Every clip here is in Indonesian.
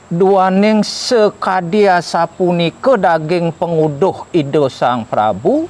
duaning sekadia sapunika daging penguduh ide Sang Prabu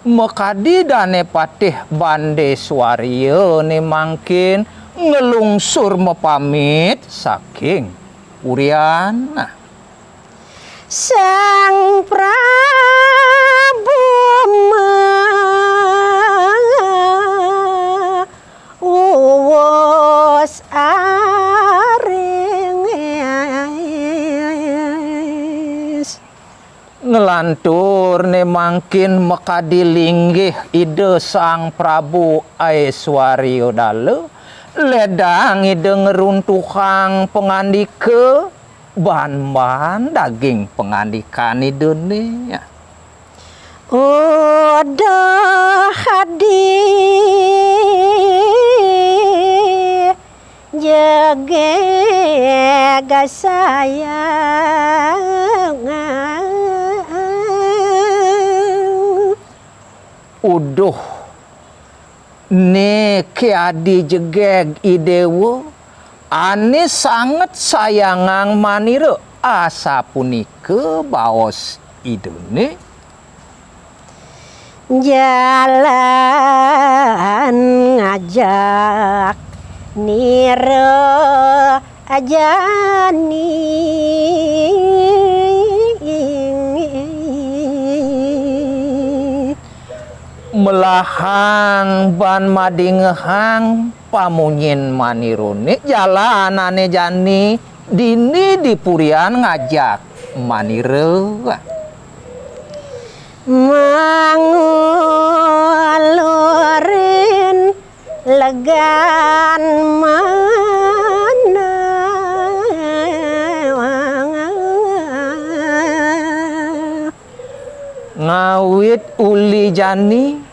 mekadi dane patih bande swarya ne mangkin ngelungsur mepamit saking Purian. Sang Prabu uwos aring ngelantur ne mangkin mekadi linggih ide Sang Prabu Aiswarya Dale ledang ide ngeruntuhang pengandika ban-ban daging pengandikan dunia. Udah hadir jaga sayang uduh ne kiadi jegeg idewo ane sangat sayangang manire asa punika baos idune jalan ngajak nire ajani melahang ban madingehang pamunyin manirone jalanane jani dini di Purian ngajak manire mangulorin legan mana ngawit uli jani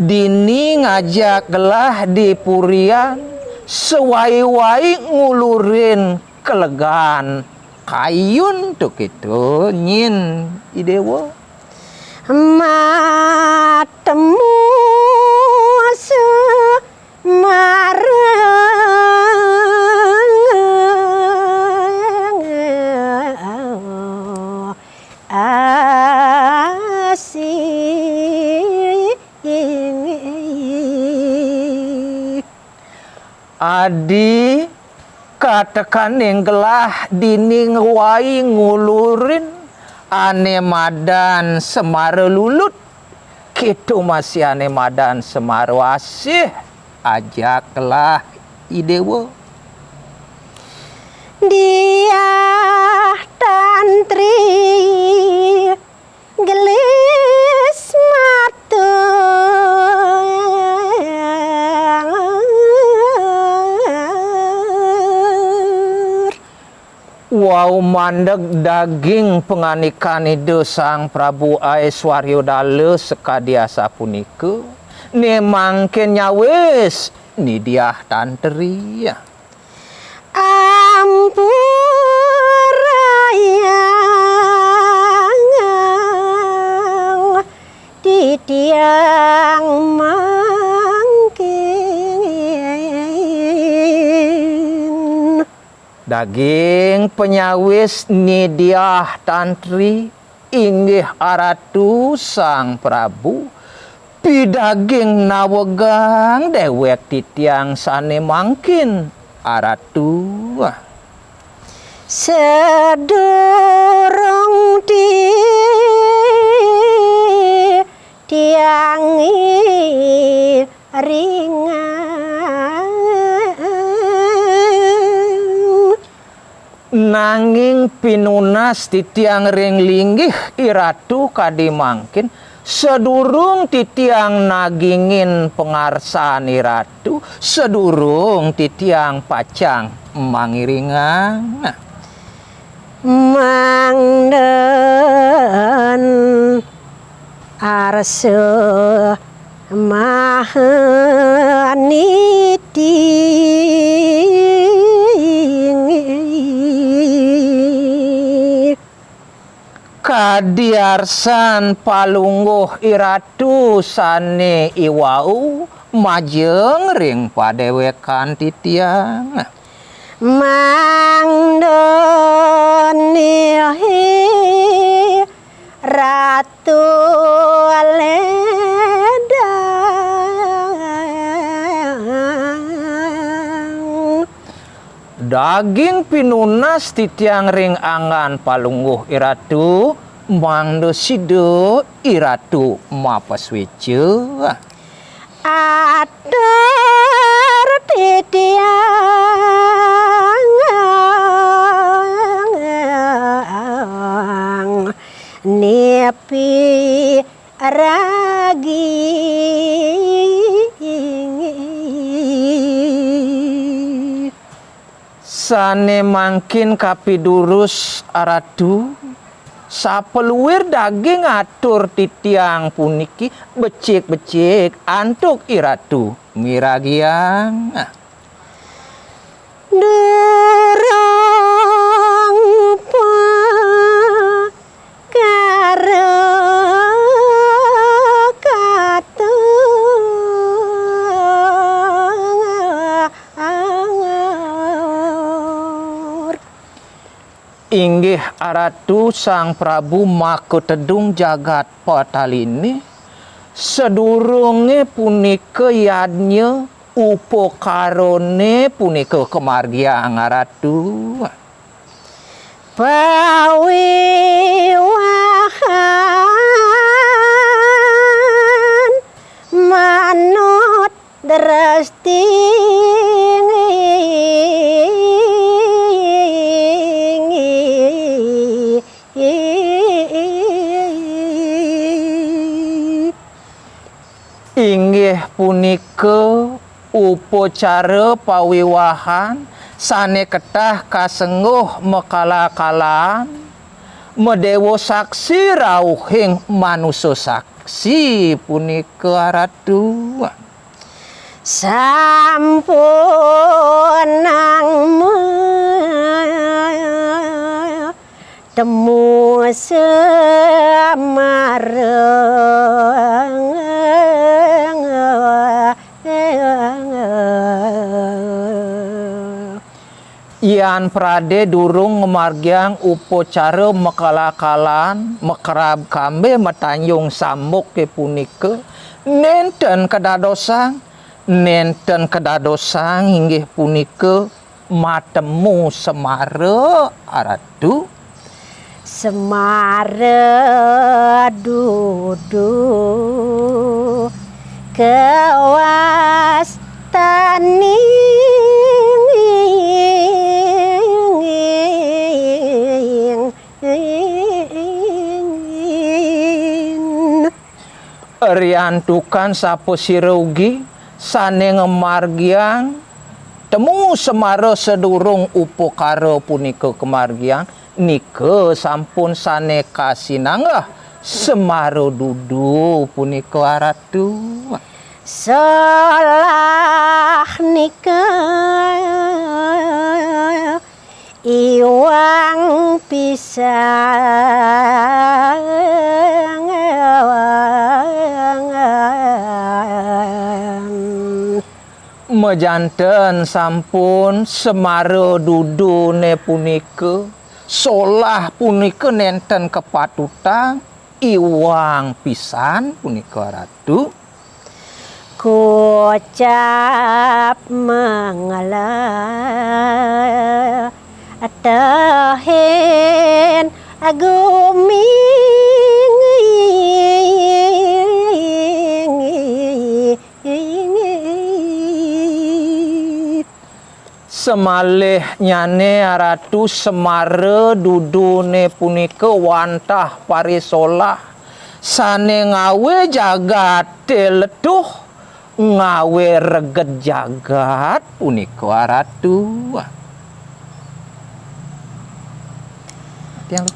dini ngajak gelah di Purian sewai-wai ngulurin kelegan kayun tuh gitu nyin idewo matemu semarang adi katakan yang gelah dini ngewai ngulurin ane madan semara lulut kitu masih ane madan semara asih ajaklah idewo dia tantri gelis mata wow mandeg daging penganikan ide Sang Prabu Aiswarya Dale sekadia sapunika ne mangken nyawis ni dia tantri ampurayang di tiang mangkin daging penyawis nidiah tantri inggih aratu Sang Prabu pidaging nawegang dewek titiang sane mangkin aratu sedurung di tiang ringan nanging pinunas titiang ring linggih iratu kadi mangkin sedurung titiang nagingin pengarsan iratu sedurung titiang pacang mangiringan mangden arse mahaniti kadiarsan palungguh iratu sane iwau majeng ring padewekan titiang mangden daging pinunas titiang ring angan palungguh iratu mangdo sido iratu mapas wece. Atur titiang nepi ragi sane mangkin kapidurus aratu sapeluir daging atur titiang puniki becik-becik antuk iratu miragiang. durung pakara katur Inggih aratu Sang Prabu Makutedung jagat patalini sedurunge punika yadnya upokarone punika kemargiang aratu. pawiwahan manut drasting Inggih punika upacara pawiwahan sane ketah kasengguh mekala-kalaan medewo saksi rauhing manusa saksi punika aratu. sampun nang temu Ian Prade durung ngemargiang upacara mekala-kalan mekerab kambe metanyung sambuk ke punika nenten kedadosang inggih punika matemu semara aratu. semara dudu kewas tani riantukan sapo sirugi sane ngemargiang temu semara sedurung upakara punika kemargiang nika sampun sane kasinanggah semara dudu punika aratu. salah nika iwang pisang mejanten sampun semara dudune punika solah punika nenten kepatutan iwang pisan punika ratu. Kucap mengalah tahen aguming semalih nyane aratu semara dudune punika wantah parisolah sane ngawe jagat leduh ngawe reget jagat punika aratu. Tiang